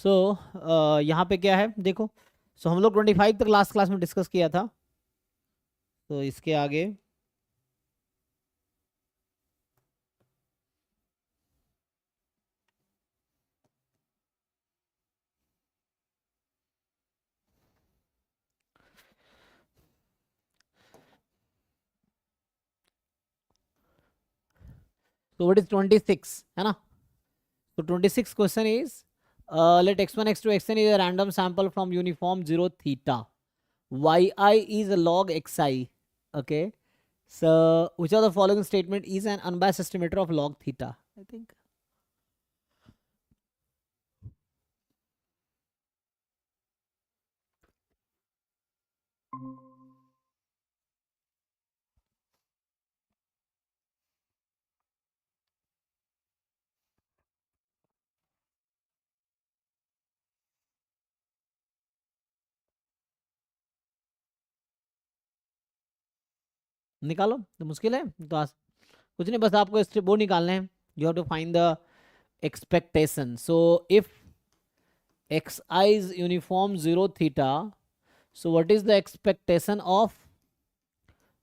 सो यहाँ पे क्या है देखो। सो हम लोग 25 तक लास्ट क्लास में डिस्कस किया था। तो इसके आगे तो व्हाट इज 26 है ना। तो 26 question is let x1 x2 xn is a random sample from uniform 0 theta, yi is a log xi. Okay, so which of the following statement is an unbiased estimator of log theta? I think निकालो। तो मुश्किल है तो कुछ नहीं, बस आपको वो निकालने हैं। You have to find the expectation. So if xi is uniform 0 theta, so what is the expectation of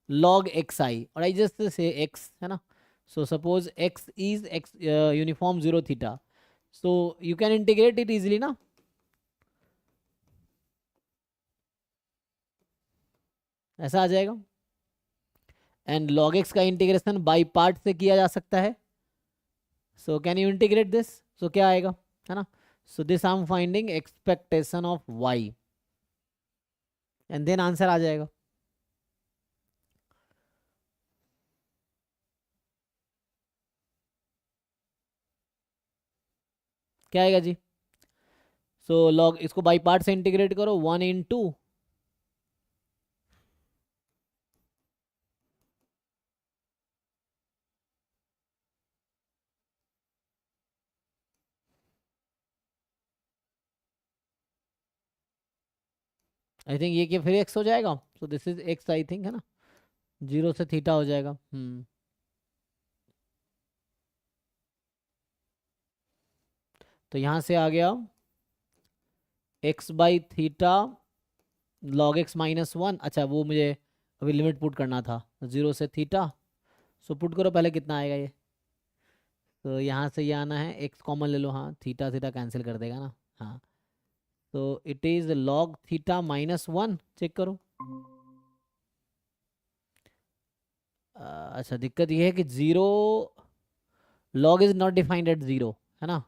log xi? Or I just say x है ना. So suppose x is uniform 0 theta, so you can integrate it easily ना. ऐसा आ जाएगा। And log x का integration by part से किया जा सकता है। So can you integrate this? So क्या आएगा है ना। So this I am finding expectation of y and then answer आ जाएगा। क्या आएगा जी? सो लॉग इसको बाई पार्ट से इंटीग्रेट करो 1 × आई थिंक ये क्या फिर एक्स हो जाएगा। So this is x I think है ना। 0 से थीटा हो जाएगा। तो यहाँ से आ गया x/थीटा log x -1। अच्छा वो मुझे अभी लिमिट पुट करना था 0 से थीटा। सो पुट करो पहले कितना आएगा ये। तो यहाँ से ये आना है, x कॉमन ले लो। हाँ थीटा थीटा कैंसिल कर देगा ना। हाँ तो it is log theta -1। Check करो। अच्छा दिक्कत ये है कि 0 log is not defined at 0 है ना।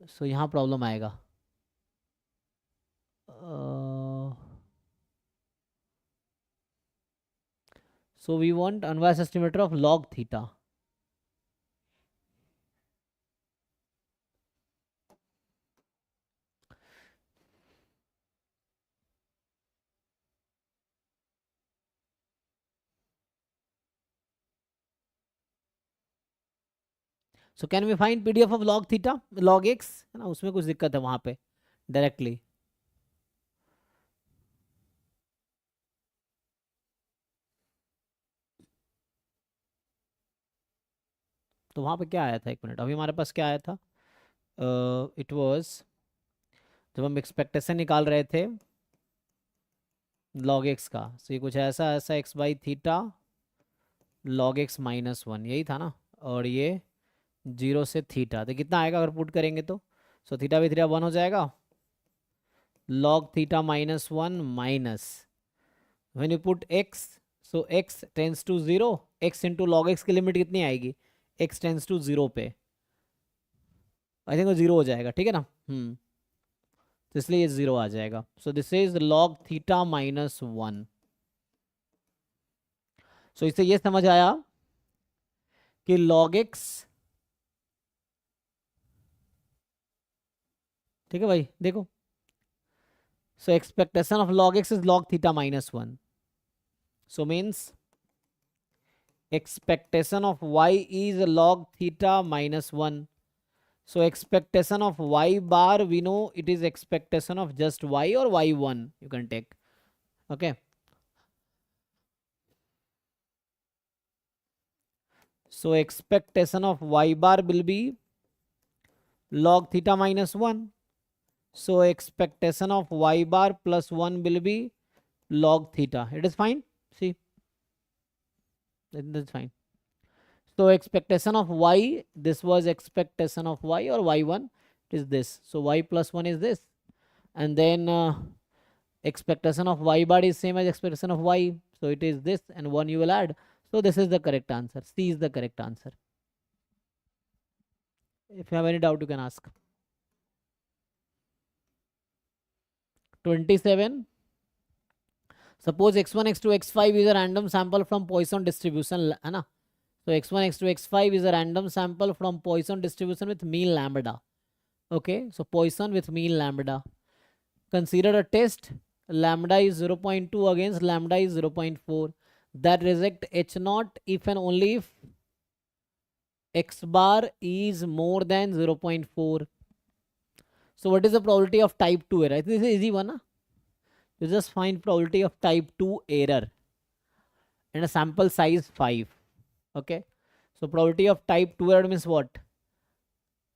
सो यहाँ प्रॉब्लम आएगा। So we want unbiased estimator of log theta. So can we find PDF of log theta, log x है ना। उसमें कुछ दिक्कत है वहां पे डायरेक्टली। तो वहां पे क्या आया था, एक मिनट, अभी हमारे पास क्या आया था। इट वाज जब हम एक्सपेक्टेशन निकाल रहे थे log x का। so ये कुछ ऐसा ऐसा x/थीटा log x -1 यही था ना। और ये 0 से थीटा तो कितना आएगा अगर पुट करेंगे तो। सो थीटा बाई थीटा 1 हो जाएगा। log theta -1 minus when you put x, so x tends to 0, x into log x की लिमिट कितनी आएगी, x टेंस टू 0 पे। आई थिंक वो 0 हो जाएगा, ठीक है ना। तो इसलिए ये 0 आ जाएगा। So this is log theta -1। सो इससे ये समझ आया कि log x, ठीक है भाई देखो। So expectation of log x is log theta -1। So means expectation of y is log theta -1. So expectation of y bar, we know it is expectation of just y or y1 you can take. Okay. So expectation of y bar will be log theta minus 1. So expectation of y bar plus 1 will be log theta. It is fine. See, that's fine. So expectation of y, this was expectation of y, or y1 is this. So y plus 1 is this. And then expectation of y bar is same as expectation of y. So it is this, and 1 you will add. So this is the correct answer. C is the correct answer. If you have any doubt, you can ask. 27. Suppose x1, x2, x5 is a random sample from Poisson distribution. So x1, x2, x5 is a random sample from Poisson distribution with mean lambda. Okay, so Poisson with mean lambda. Consider a test. Lambda is 0.2 against lambda is 0.4. That reject H0 if and only if x bar is more than 0.4. So what is the probability of type 2 error? I think this is easy one. Huh? You just find probability of type 2 error and a sample size 5. Okay. So probability of type 2 error means what?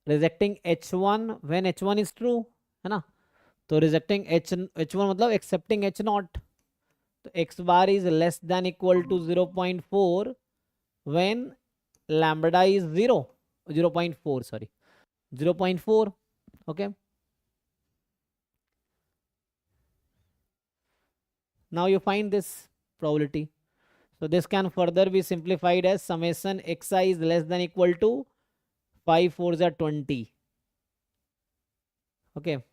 Rejecting H1 when H1 is true. है ना? So rejecting H1 मतलब accepting H0. So x bar is less than equal to 0.4 when lambda is 0.4, sorry. 0.4. Okay. Now you find this probability. So this can further be simplified as summation xi is less than equal to 5 4s are 20. Okay.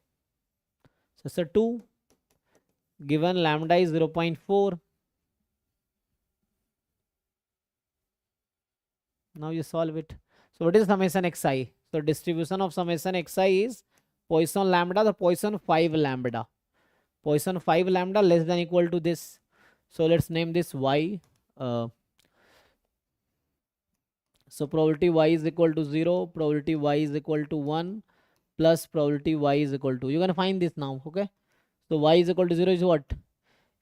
So 2 given lambda is 0.4. Now you solve it. So what is summation xi? So distribution of summation xi is Poisson lambda, the Poisson 5 lambda. Poisson 5 lambda less than equal to this. So let's name this y. So probability y is equal to 0, probability y is equal to 1 plus probability y is equal to. You can find this now. Okay. So y is equal to 0 is what?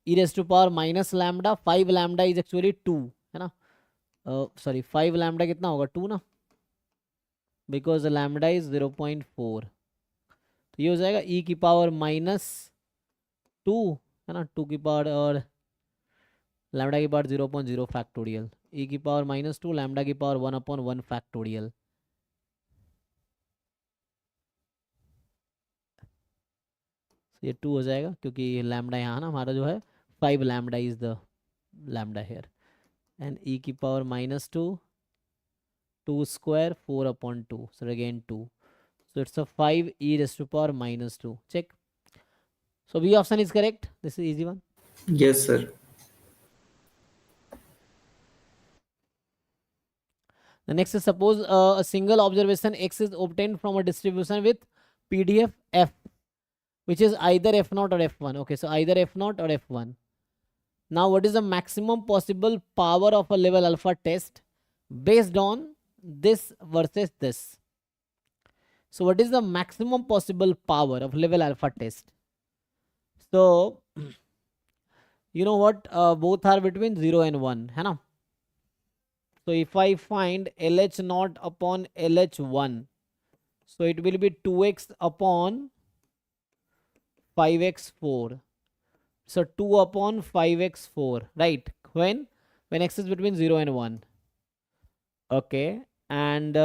E raised to power minus lambda. 5 lambda is actually 2. है ना? Sorry, 5 lambda कितना होगा? 2 ना? Because lambda is 0.4. तो ये हो जाएगा e की पावर माइनस 2 है ना, 2 की पावर और लैम्डा की पावर 0.0 फैक्टोरियल, e की पावर माइनस 2 लैम्डा की पावर 1/1 फैक्टोरियल. ये 2 हो जाएगा क्योंकि लैम्डा यहाँ ना हमारा जो है 5 lambda is the lambda here and e की power minus 2 square 4/2. So again 2. So it's a 5 e raised to power minus 2. Check. So B option is correct. This is easy one. Yes, sir. The next is suppose a single observation X is obtained from a distribution with PDF F, which is either F0 or F1. Okay, so either F0 or F1. Now what is the maximum possible power of a level alpha test based on this versus this? So what is the maximum possible power of level alpha test? So you know what, both are between 0 and 1 है ना. So if I find LH0 upon LH1, so it will be 2x upon 5x4. So 2 upon 5x4, right? When x is between 0 and 1. Okay, and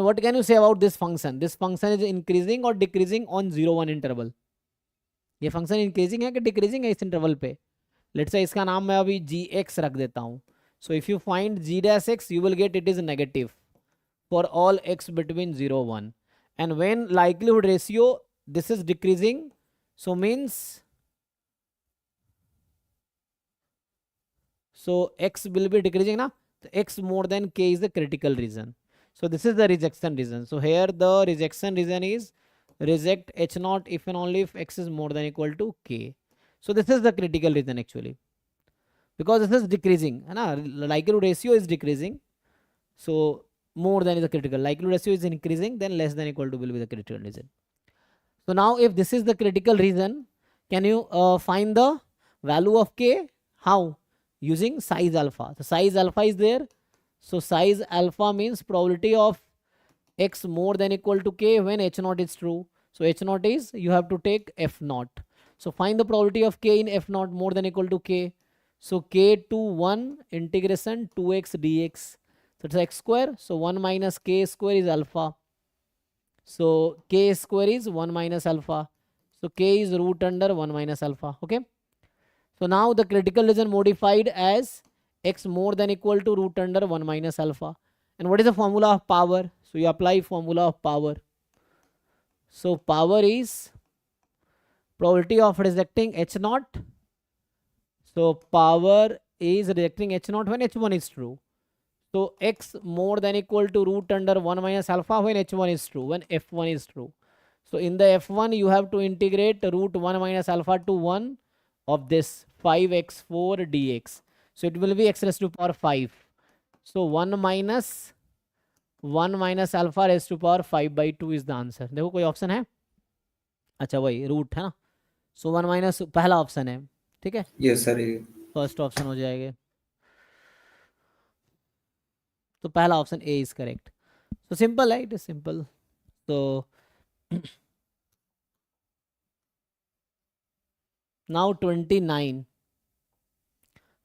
what can you say about this function? This function is increasing or decreasing on 0-1 interval? ये function increasing है कि decreasing है इस interval पे? Let's say इसका नाम मैं अभी gx रख देता हूँ. So if you find g dash x, you will get it is negative for all x between 0-1. And when likelihood ratio, this is decreasing, so means so x will be decreasing na. So x more than k is the critical region. So this is the rejection region. So here the rejection region is reject H0 if and only if x is more than equal to k. So this is the critical region actually, because this is decreasing, na? Likelihood ratio is decreasing. So more than is the critical. Likelihood ratio is increasing, then less than equal to will be the critical region. So now if this is the critical region, can you find the value of k? How? Using size alpha. So size alpha is there. So size alpha means probability of x more than equal to k when h naught is true. So h naught is, you have to take f naught. So find the probability of k in f naught more than equal to k. So k to 1 integration 2x dx. So it's x square. So 1 minus k square is alpha. So k square is 1 minus alpha. So k is root under 1 minus alpha. Okay. So now the critical region modified as x more than equal to root under 1 minus alpha. And what is the formula of power? So you apply formula of power. So power is probability of rejecting h naught. So power is rejecting h naught when h1 is true. So x more than equal to root under 1 minus alpha when h1 is true, when f1 is true. So in the f1 you have to integrate root 1 minus alpha to 1 of this 5x4 dx. So it will be x raised to power 5. So 1 minus alpha raised to power 5/2 is the answer. देखो कोई option है? अच्छा वही root है ना. सो 1 minus पहला option है. ठीक है, यस सर, फर्स्ट ऑप्शन हो जाएगा. तो पहला option A is correct. So simple है, इट इज सिंपल. तो now 29.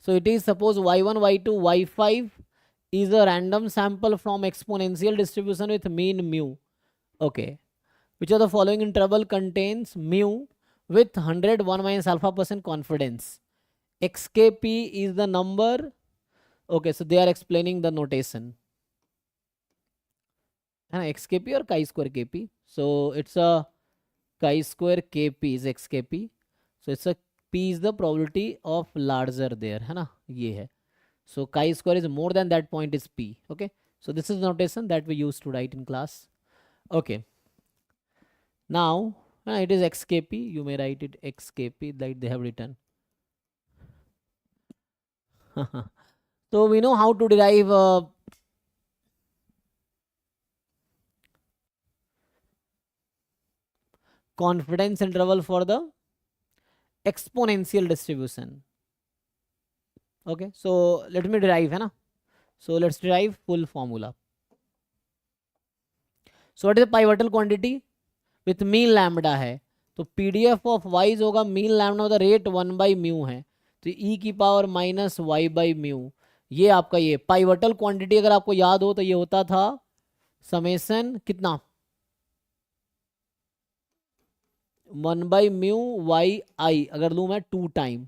So it is, suppose y1, y2, y5 is a random sample from exponential distribution with mean mu. Okay. Which of the following interval contains mu with 101 minus alpha % confidence? XKP is the number. Okay, so they are explaining the notation. XKP or chi-square KP. So it's a chi-square KP is XKP. So it's a P is the probability of larger there, है ना, ये है. So chi-square is more than that point is P. Okay. So this is the notation that we used to write in class. Okay. Now it is XKP. You may write it XKP like they have written. So we know how to derive confidence interval for the exponential distribution. Okay, so let me derive, है ना. So let's derive full formula. So what is the pivotal quantity with mean lambda है, तो PDF of y होगा mean lambda the rate 1 by mu है, तो e की power minus y by mu. ये आपका ये pivotal quantity अगर आपको याद हो तो ये होता था समेशन कितना 1 by mu y I, अगर लूँ मैं 2 टाइम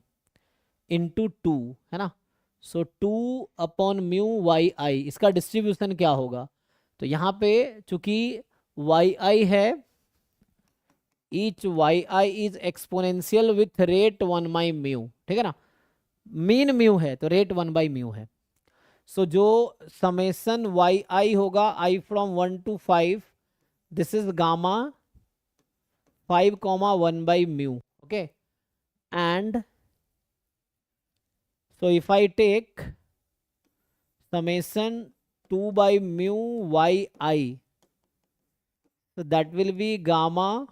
इंटू 2, है ना. सो 2 अपॉन म्यू वाई आई, इसका डिस्ट्रीब्यूशन क्या होगा. तो यहाँ पे चूंकि वाई आई है, each y i is exponential with rate 1 by mu. ठीक है ना, मीन म्यू है तो रेट 1 बाई म्यू है. सो जो समेशन वाई आई होगा, I from 1 to 5, this is gamma 5, 1 by mu. Okay, and so if I take summation 2 by mu yi, so that will be gamma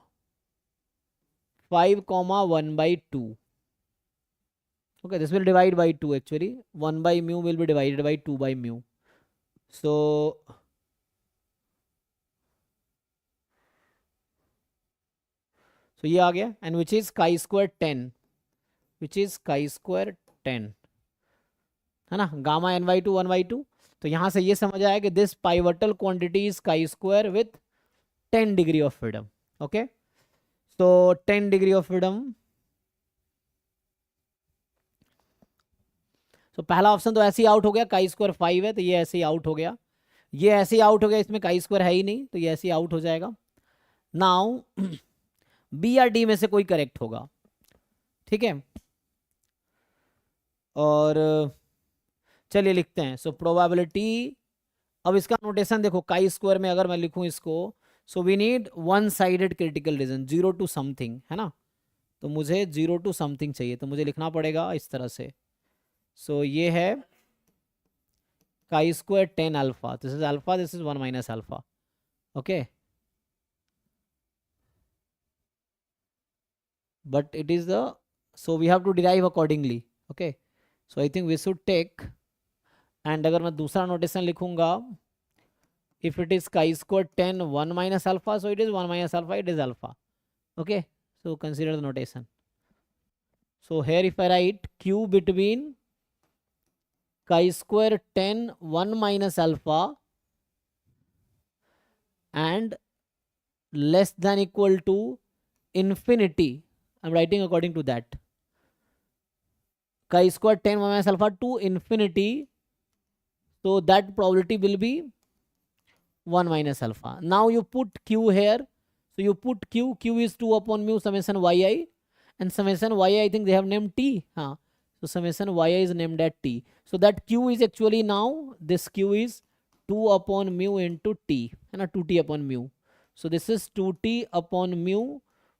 5, 1 by 2. Okay, this will divide by 2 actually. 1 by mu will be divided by 2 by mu. So ये आ गया. And which is chi square 10, which is chi square 10, है ना, gamma n by 2 1 by 2. तो यहां से ये समझ आया कि this pivotal quantity is chi square with 10 degree of freedom. Okay, so 10 degree of freedom. So पहला ऑप्शन तो ऐसे ही आउट हो गया, काई स्क्वायर 5 है तो ये ऐसे ही आउट हो गया. ये ऐसे ही आउट हो गया, इसमें काई स्क्वायर है ही नहीं तो ये ऐसे ही आउट हो जाएगा. नाउ बी या डी में से कोई करेक्ट होगा. ठीक है, और चलिए लिखते हैं. सो प्रोबेबिलिटी, अब इसका नोटेशन देखो, काई स्क्वायर में अगर मैं लिखूं इसको, so we need one sided critical region 0 to something, है ना. तो मुझे 0 to समथिंग चाहिए, तो मुझे लिखना पड़ेगा इस तरह से. सो ये है chi square 10 alpha, this is alpha, this is 1 minus alpha. Okay, but it is the, so we have to derive accordingly. Okay, so I think we should take, and अगर मैं दूसरा नोटेशन लिखूंगा, if it is chi square 10 1 minus alpha, so it is 1 minus alpha, it is alpha. Okay, so consider the notation. So here if I write q between chi square 10 1 minus alpha and less than equal to infinity, I'm writing according to that. Chi square 10 1 minus alpha to infinity, so that probability will be 1 minus alpha. Now you put q here. So you put q. Q is 2 upon mu summation yi. And summation yi, I think they have named t. So summation yi is named at t. So that q is actually now, this q is 2 upon mu into t. And 2t upon mu. So this is 2t upon mu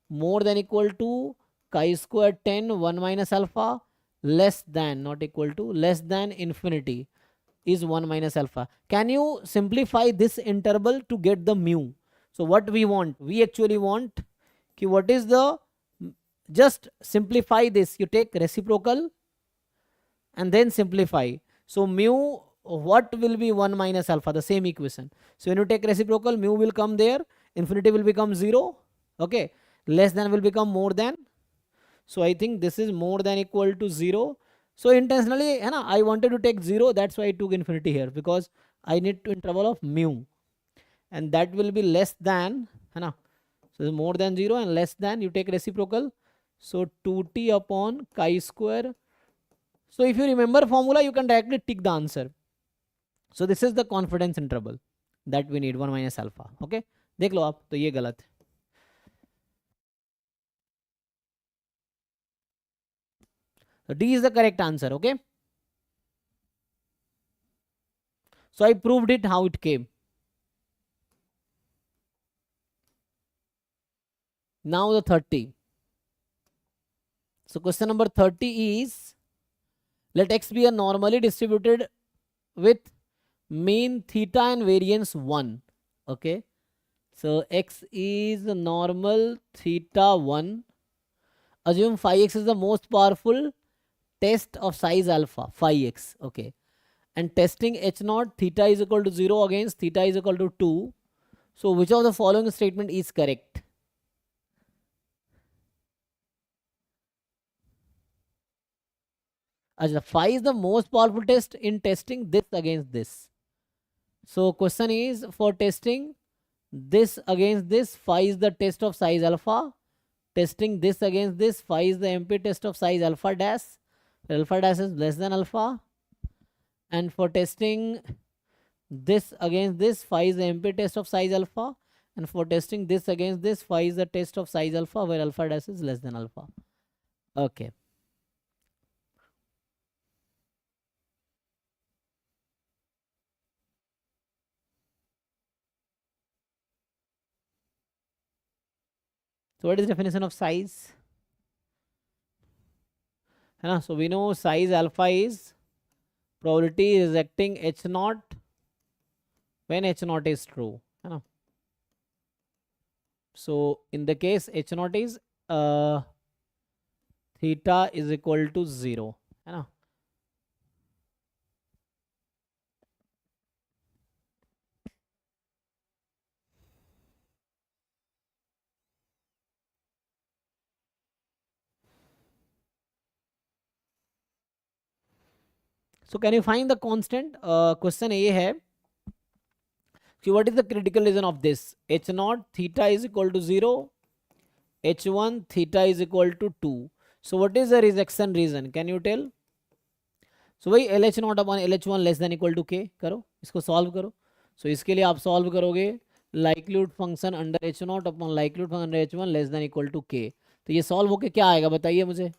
more than equal to chi square 10 1 minus alpha less than, not equal to, less than infinity is 1 minus alpha. Can you simplify this interval to get the mu? So what we want? We actually want what is the, just simplify this. You take reciprocal and then simplify. So mu, what will be 1 minus alpha? The same equation. So when you take reciprocal, mu will come there, infinity will become 0. Okay, less than will become more than. So I think this is more than equal to 0. So intentionally I wanted to take 0, that's why I took infinity here, because I need to interval of mu, and that will be less than, so more than 0 and less than, you take reciprocal. So 2t upon chi square. So if you remember formula, you can directly tick the answer. So this is the confidence interval that we need, 1 minus alpha. Okay, देख लो आप, तो ये गलत है. So D is the correct answer. Okay, so I proved it how it came. Now the 30. So question number 30 is, let x be a normally distributed with mean theta and variance 1. Okay, so x is normal theta 1. Assume phi x is the most powerful test of size alpha, phi x. Okay, and testing h naught, theta is equal to 0 against theta is equal to 2. So which of the following statement is correct? Phi is the most powerful test in testing this against this. So question is, for testing this against this, phi is the test of size alpha. Testing this against this, phi is the MP test of size alpha dash. Alpha dash is less than alpha. And for testing this against this, phi is the MP test of size alpha. And for testing this against this, phi is the test of size alpha, where alpha dash is less than alpha. Okay. So what is the definition of size? So we know size alpha is probability rejecting h naught when h naught is true. So in the case h naught is theta is equal to 0. So can you find the constant? Question A है, so what is the critical region of this? H naught theta is equal to 0, h1 theta is equal to 2. So what is the rejection region? Can you tell? So वही LH not upon LH1 less than equal to k करो, इसको solve करो. So इसके लिए आप solve करोगे likelihood function under H not upon likelihood function under H1 less than equal to k. तो ये सॉल्व होके क्या आएगा बताइए मुझे.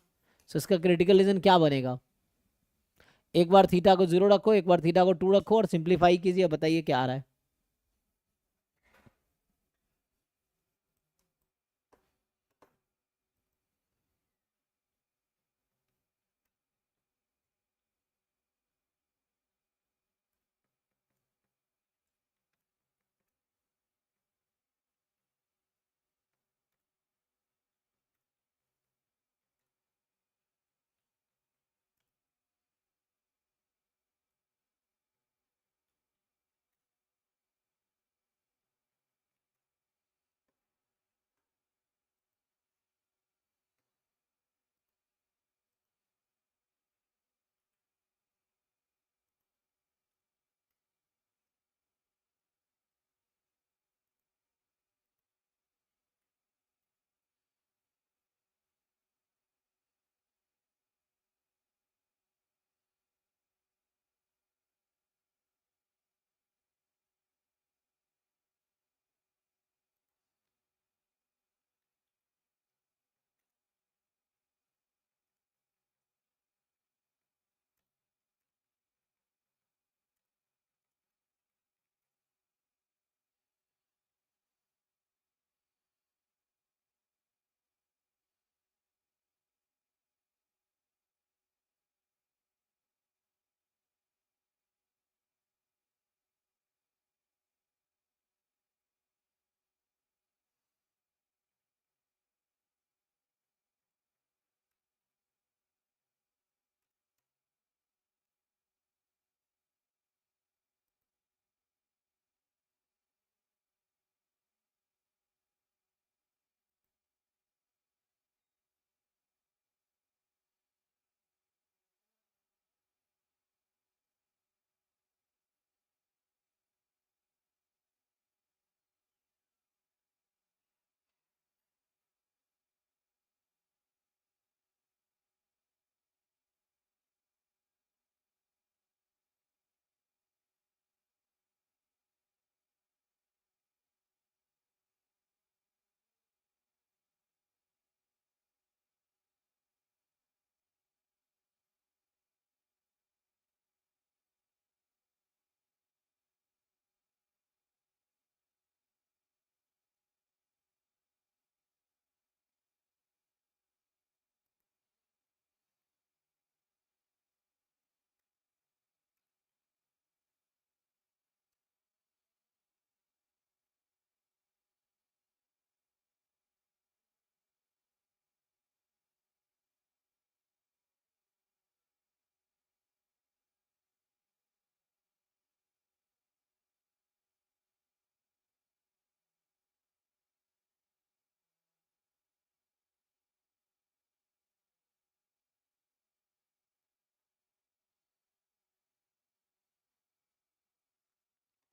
So इसका क्रिटिकल रीजन क्या बनेगा? एक बार थीटा को 0 रखो, एक बार थीटा को 2 रखो और सिंप्लीफाई कीजिए, बताइए क्या आ रहा है.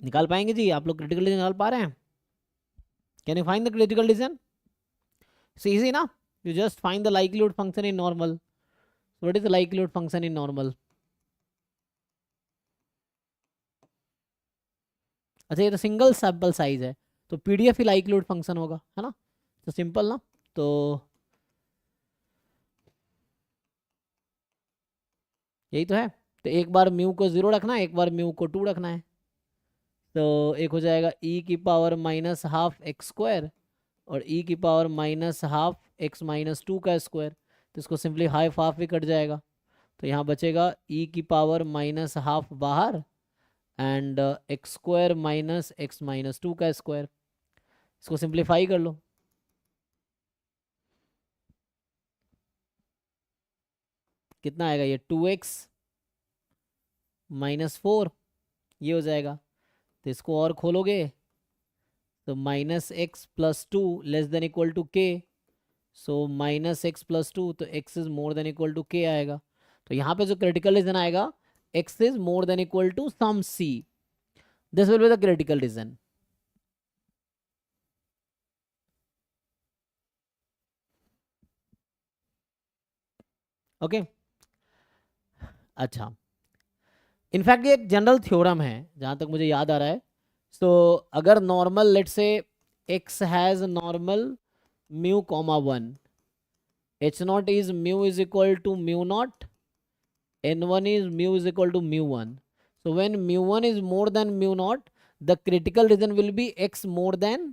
निकाल पाएंगे जी? आप लोग क्रिटिकल डिवीजन निकाल पा रहे हैं? Can you find the critical division? It's easy ना, you just find the likelihood function in normal. So what is the likelihood function in normal? अच्छा, ये तो सिंगल सैंपल साइज है, तो पीडीएफ ही लाइक्लीहुड फंक्शन होगा, है ना? तो सिंपल ना। तो यही तो है। तो एक बार म्यू को 0 रखना है, एक बार म्यू को 2 रखना है। तो एक हो जाएगा ई की power minus half x square और ई की power minus half x minus 2 का स्क्वायर। तो इसको सिंपली हाफ हाफ भी कट जाएगा, तो यहाँ बचेगा ई की पावर माइनस हाफ बाहर and x square minus x minus 2 का स्क्वायर। इसको सिंप्लीफाई कर लो। कितना आएगा ये? 2x माइनस 4, ये हो जाएगा। तो इसको और खोलोगे तो minus x plus 2 less than equal to k. So minus x plus 2, तो x is more than equal to k आएगा। तो यहाँ पे जो क्रिटिकल रीजन आएगा, x is more than equal to some c, this will be the critical region. Okay, अच्छा, in fact ये एक जनरल थ्योरम है जहाँ तक मुझे याद आ रहा है। सो अगर नॉर्मल लेट से x has normal mu comma 1, h not is mu is equal to mu not, n1 is mu is equal to mu1. So when mu1 is more than mu naught, the critical region will be x more than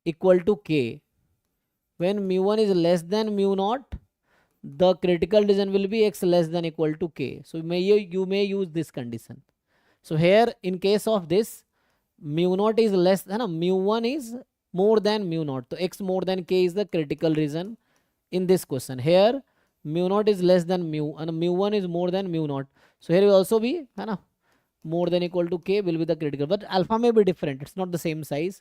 equal to k. When mu1 is less than mu naught, the critical region will be x less than equal to k. So you may use this condition. So here in case of this, mu naught is less than mu1 is more than mu naught. So x more than k is the critical region in this question. Here mu naught is less than mu and mu1 is more than mu naught. So here will also be है ना, more than equal to k will be the critical, but alpha may be different, it's not the same size.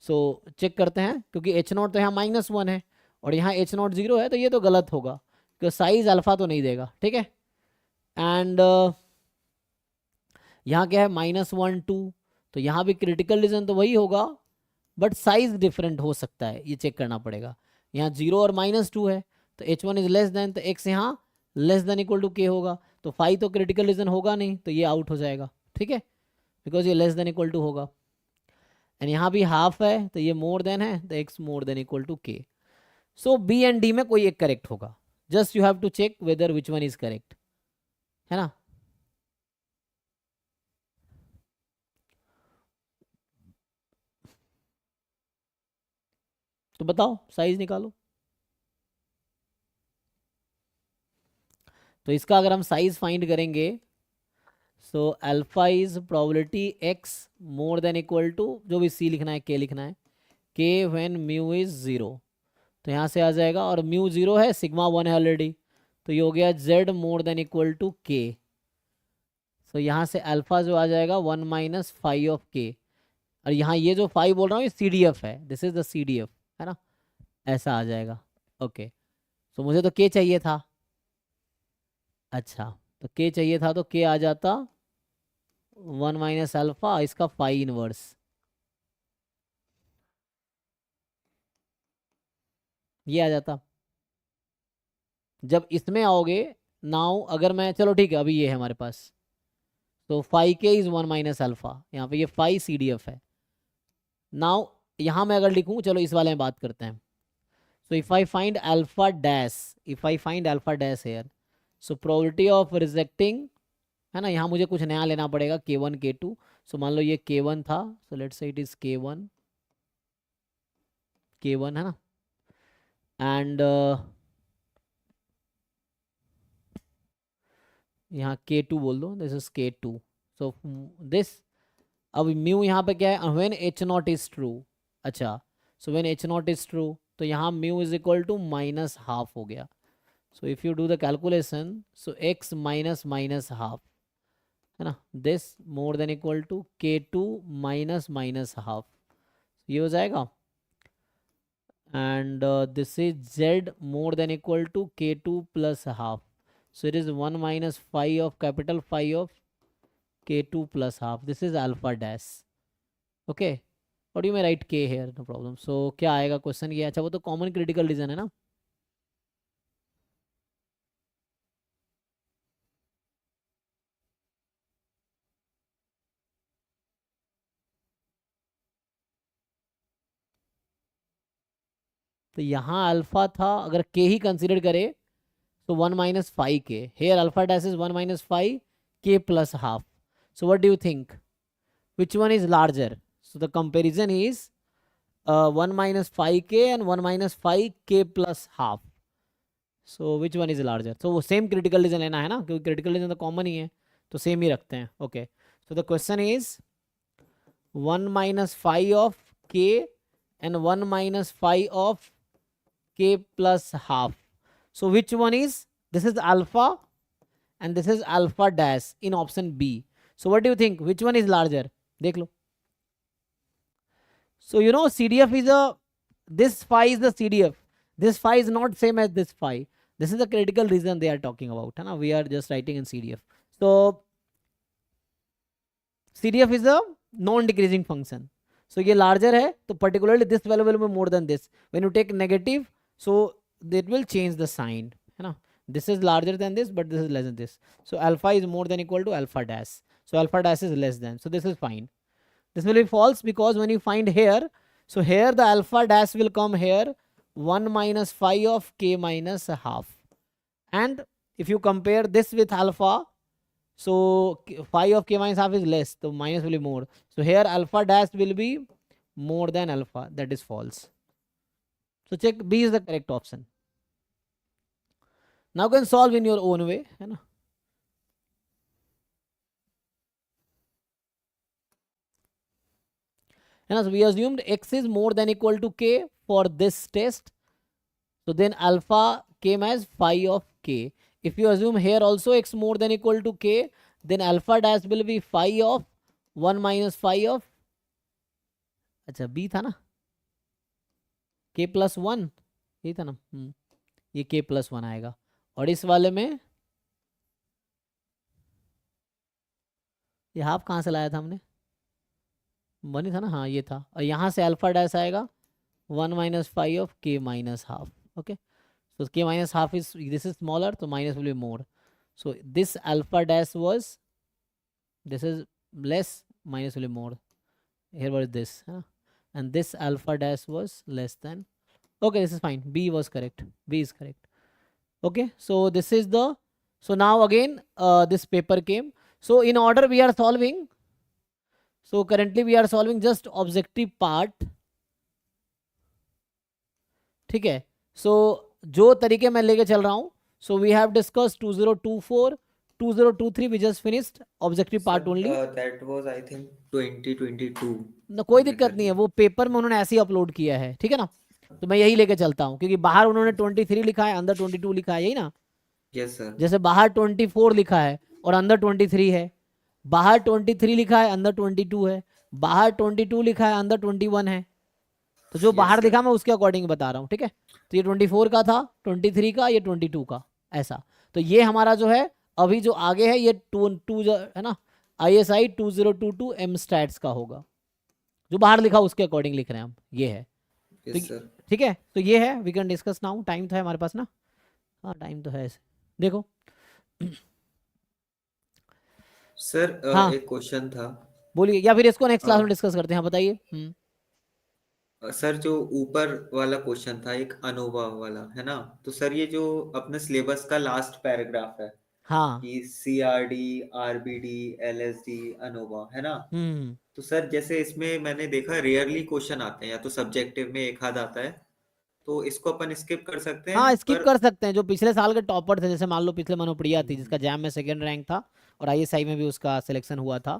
So check करते हैं, क्योंकि h not तो यहाँ -1 है और यहाँ h नॉट 0 है, तो ये तो गलत होगा क्योंकि साइज अल्फा तो नहीं देगा, ठीक है। एंड यहाँ क्या है -1 2, तो यहाँ भी क्रिटिकल रीजन तो वही होगा बट साइज डिफरेंट हो सकता है, ये चेक करना पड़ेगा। यहाँ 0 और -2 है, तो h1 इज लेस देन, तो x यहाँ less than equal to k होगा, तो 5 तो क्रिटिकल रीजन होगा नहीं, तो ये आउट हो जाएगा, ठीक है, बिकॉज ये लेस देन इक्वल टू होगा। एंड यहाँ भी हाफ है, तो ये मोर देन है, तो x more than equal to k। So B and D में कोई एक करेक्ट होगा, just you have to check whether which one is correct, है ना। तो बताओ, साइज निकालो। तो इसका अगर हम साइज फाइंड करेंगे, so alpha is probability x more than equal to, जो भी c लिखना है k लिखना है, k व्हेन म्यू इज 0। तो यहाँ से आ जाएगा, और म्यू 0 है, सिग्मा 1 है ऑलरेडी, तो ये हो गया z more than equal to k। So यहाँ से अल्फा जो आ जाएगा 1 माइनस फाइव ऑफ k, और यहाँ ये जो 5 बोल रहा हूँ ये CDF है, दिस इज द CDF, है ना, ऐसा आ जाएगा। ओके, सो मुझे तो k चाहिए था। अच्छा, तो k चाहिए था, तो k आ जाता 1 माइनस अल्फा, इसका 5 इनवर्स, ये आ जाता। जब इसमें आओगे नाउ, अगर मैं, चलो ठीक है, अभी ये है हमारे पास, तो 5k इज 1 माइनस अल्फा, यहाँ पे ये 5 CDF है। नाउ यहाँ मैं अगर लिखूँ, चलो इस वाले में बात करते हैं। So if I find alpha dash, if I find alpha dash here, so probability of rejecting, है ना, यहाँ मुझे कुछ नया लेना पड़ेगा, k1 k2। सो मान लो ये k1 था, so let's say it is k1 k1, है ना, एंड यहाँ k2 बोल दो, this is k2। So this, अब म्यू यहाँ पे क्या है, when h not is true. अच्छा, so when h not is true, तो यहाँ mu is equal to minus half हो गया। So if you do the calculation, so x minus minus half, है ना, this more than equal to k2 minus minus half, ये हो जाएगा। And this is z more than equal to k2 plus half, so it is 1 minus phi of capital phi of k2 plus half. This is alpha dash. Okay, और you may right k here, no problem. So क्या आएगा question ये? अच्छा वो तो common critical reason है ना. तो यहाँ अल्फा था, अगर k ही कंसिडर करे तो 1 minus 5k. Here alpha dash is 1 minus 5k plus half. So what do you think? Which one is larger? So the comparison is 1 minus 5k and 1 minus 5k plus half. So which one is larger? So वो same critical reason लेना है ना, क्योंकि critical reason तो common ही है, तो same ही रखते हैं. Okay. So the question is 1 minus 5 of k and 1 minus 5 of k plus half. So which one is? This is alpha and this is alpha dash in option B. So what do you think? Which one is larger? देख लो. So you know CDF is this phi is the CDF. This phi is not same as this phi. This is the critical reason they are talking about. है ना? We are just writing in CDF. So CDF is a non-decreasing function. So ये larger है, तो particularly this value will be more than this. When you take negative, so it will change the sign. है ना? This is larger than this, but this is less than this. So alpha is more than equal to alpha dash. So alpha dash is less than. So this is fine. This will be false because when you find here, so here the alpha dash will come here 1 minus phi of k minus half. And if you compare this with alpha, so phi of k minus half is less, so minus will be more. So here alpha dash will be more than alpha. That is false. So check B is the correct option. Now you can solve in your own way. है ना? And so we assumed x is more than equal to k for this test. So then alpha came as phi of k. If you assume here also x more than equal to k, then alpha dash will be phi of 1 minus phi of, अच्छा b था ना, k plus 1 ये था ना, ये k plus 1 आएगा. और इस वाले में ये हाफ कहाँ से लाया था हमने? 1 ही था ना, हाँ ये था. और यहाँ से अल्फा डैश आएगा 1 minus phi of k minus half. Okay, so k minus half is, this is smaller, so minus will be more. So this alpha dash was, this is less, minus will be more. Here what is this? And this alpha dash was less than. Okay, this is fine. B was correct. B is correct. Okay, so this is the, so now again this paper came. So in order we are solving. So currently we are solving just objective part. ठीक है. So जो तरीके मैं लेके चल रहा हूँ, so we have discussed 2024, 2023 we just finished objective part only. That was I think 2022. ना कोई दिक्कत नहीं है, वो पेपर में उन्होंने ऐसे ही अपलोड किया है, ठीक है ना. तो मैं यही लेके चलता हूँ, क्योंकि बाहर उन्होंने 23 लिखा है, अंदर 22 लिखा है, यही ना. Yes sir. जैसे बाहर 24 लिखा है और अंदर 23 है, बाहर 23 लिखा है अंदर 22 है, बाहर 22 लिखा है अंदर 21 है. तो जो बाहर लिखा मैं उसके अकॉर्डिंग बता रहा हूँ, ठीक है. तो ये 24 का था, 23 का, ये 22 का, ऐसा. तो ये हमारा जो है अभी जो आगे है ये 2 है ना, ISI 2022 MStats का होगा. जो बाहर लिखा उसके अकॉर्डिंग लिख रहे हैं हम, ये है. ठीक है, तो ये है. We can discuss now. Time तो है हमारे पास ना. हाँ टाइम तो है ऐसे. देखो सर हाँ एक क्वेश्चन था. बोलिए, या फिर इसको नेक्स्ट क्लास में डिस्कस करते हैं. बताइए. सर जो ऊपर वाला क्वेश्चन था एक अनोवा वाला है ना, तो सर ये जो अपने सिलेबस का लास्ट पैराग्राफ है, हाँ कि CRD RBD LSD अनोवा है ना. तो सर जैसे इसमें मैंने देखा रेयरली क्वेश्चन आते हैं, या तो सब्जेक्टिव में एक आध आता है, तो इसको अपन स्किप कर सकते हैं. हाँ स्किप कर सकते हैं. जो पिछले साल के टॉपर थे, जैसे मान लो पिछले मनोप्रिया थी जिसका जैम में 2nd रैंक था और ISI में भी उसका सिलेक्शन हुआ था,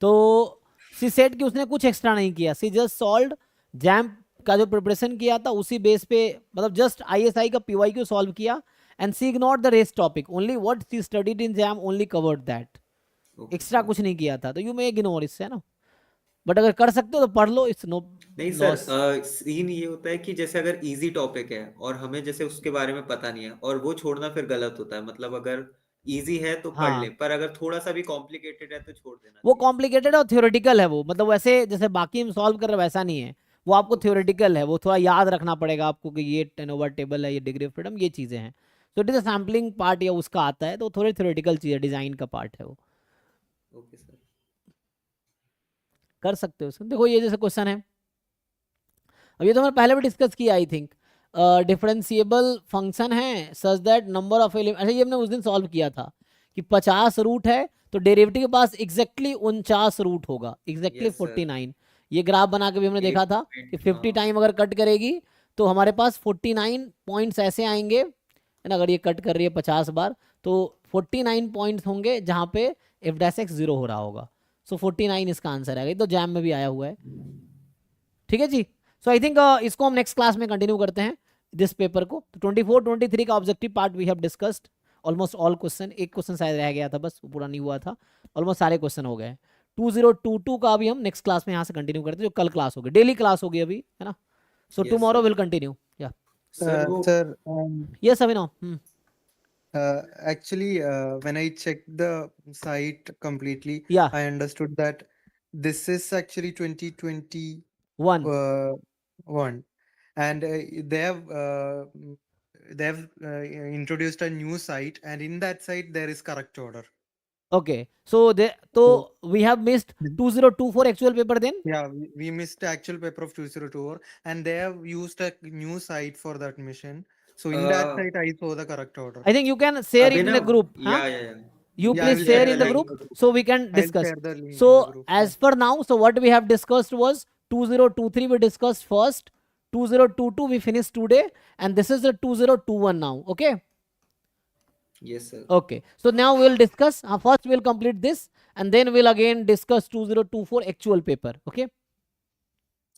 तो सी सेट की उसने कुछ एक्स्ट्रा नहीं किया. सी जस्ट सॉल्व जैम का जो प्रिपरेशन किया था उसी बेस पे, मतलब जस्ट ISI का PYQ सॉल्व किया and she ignored the rest topic. Only what she studied in JAM only covered that. Extra कुछ नहीं किया था. तो यू मे इग्नोर इससे, है ना. बट अगर कर सकते हो तो पढ़ लो. It's no. नहीं सर, सीन ये होता है कि जैसे अगर इजी टॉपिक है और हमें जैसे उसके बारे में पता नहीं है, और वो छोड़ना फिर गलत होता है. मतलब अगर इजी है तो पढ़ ले, हाँ, पर अगर थोड़ा सा भी कॉम्प्लिकेटेड है तो छोड़ देना वो चाहिए। कॉम्प्लिकेटेड है और थ्योरेटिकल है वो, मतलब वैसे जैसे बाकी हम सॉल्व कर रहे हैं वैसा नहीं है, वो आपको ओके सर। थ्योरेटिकल है, वो थोड़ा याद रखना पड़ेगा आपको कि ये टेन ओवर टेबल है, ये डिग्री ऑफ फ्रीडम, ये चीज़ें हैं। तो it is a sampling part या उसका आता है, तो थोड़ी थ्योरेटिकल चीज़ है, डिज़ाइन का पार्ट है वो। Okay sir. कर सकते हो उसको। देखो ये जैसे क्वेश्चन है, अब ये तो हमने पहले भी डिस्कस किया आई थिंक, डिफरेंशिएबल फंक्शन है such that number of element, अच्छा ये हमने उस दिन सॉल्व किया था कि 50 रूट है तो डेरिवेटिव के पास एग्जैक्टली 49 रूट होगा, एग्जैक्टली यस सर। 49। ये ग्राफ बना के भी हमने देखा एक था कि पॉइंट, 50 हाँ। टाइम अगर कट करेगी तो हमारे पास 49 पॉइंट्स ऐसे आएंगे, है ना, अगर ये कट कर रही है 50 बार तो 49 पॉइंट्स होंगे जहाँ पे एफ डैश एक्स 0 हो रहा होगा। सो 49 इसका आंसर है, ये तो जैम में भी आया हुआ है। ठीक है जी। सो आई थिंक इसको हम नेक्स्ट क्लास में कंटिन्यू करते हैं दिस पेपर को। तो 24 23 का objective part we have discussed almost all question, एक क्वेश्चन शायद रह गया था बस, वो पूरा नहीं हुआ था, ऑलमोस्ट सारे क्वेश्चन हो गए। 2022 का अभी हम नेक्स्ट क्लास में यहाँ से कंटिन्यू करते हैं, जो कल क्लास होगी, डेली क्लास होगी अभी, है ना। So yes tomorrow sir. Will continue या सर वो Sir, yes Abhinav. actually, when I checked the site completely, या I understood that this is actually 2021, one and they have introduced a new site, and in that site there is correct order. Okay. So दे तो So, we have missed 2024 actual paper then. yeah, we missed the actual paper of 2024, and they have used a new site for the admission. So in that site, I saw the correct order. I think you can share it in the Abhinav, group, हाँ, या you Yeah, I please will share share share in the the the group link. so we can I'll discuss. share the link So in the group. as per now, so what we have discussed was 2023 we discussed first, 2022 we finished today, and this is the 2021 now. Okay. Yes sir. Okay, so now we'll discuss, first we'll complete this and then we'll again discuss 2024 actual paper. Okay.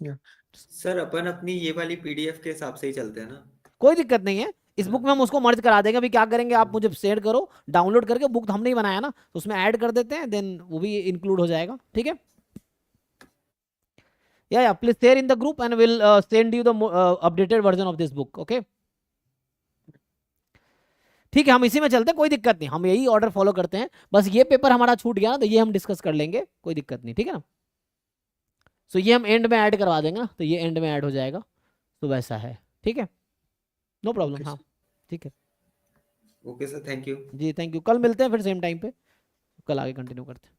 Yeah. Sir अपन अपनी ये वाली PDF के हिसाब से ही चलते हैं ना? कोई दिक्कत नहीं है, इस है बुक ना? में हम उसको मर्ज करा देंगे। अभी क्या करेंगे, आप मुझे शेयर करो डाउनलोड करके, बुक तो हमने ही बनाया ना, तो उसमें ऐड कर देते हैं, देन वो भी इंक्लूड हो जाएगा। ठीक है। Yeah, please share in the group and we'll send you the updated version of this book. Okay. ठीक है, हम इसी में चलते हैं, कोई दिक्कत नहीं, हम यही ऑर्डर फॉलो करते हैं। बस ये पेपर हमारा छूट गया ना, तो ये हम डिस्कस कर लेंगे, कोई दिक्कत नहीं, ठीक है ना। सो ये हम एंड में ऐड करवा देंगे ना, तो ये एंड में ऐड हो जाएगा, तो वैसा है। ठीक है, नो प्रॉब्लम। ओके हाँ सर। ठीक है ओके सर, थैंक यू। जी, थैंक यू। कल मिलते हैं फिर सेम टाइम पे, कल आगे कंटिन्यू करते हैं।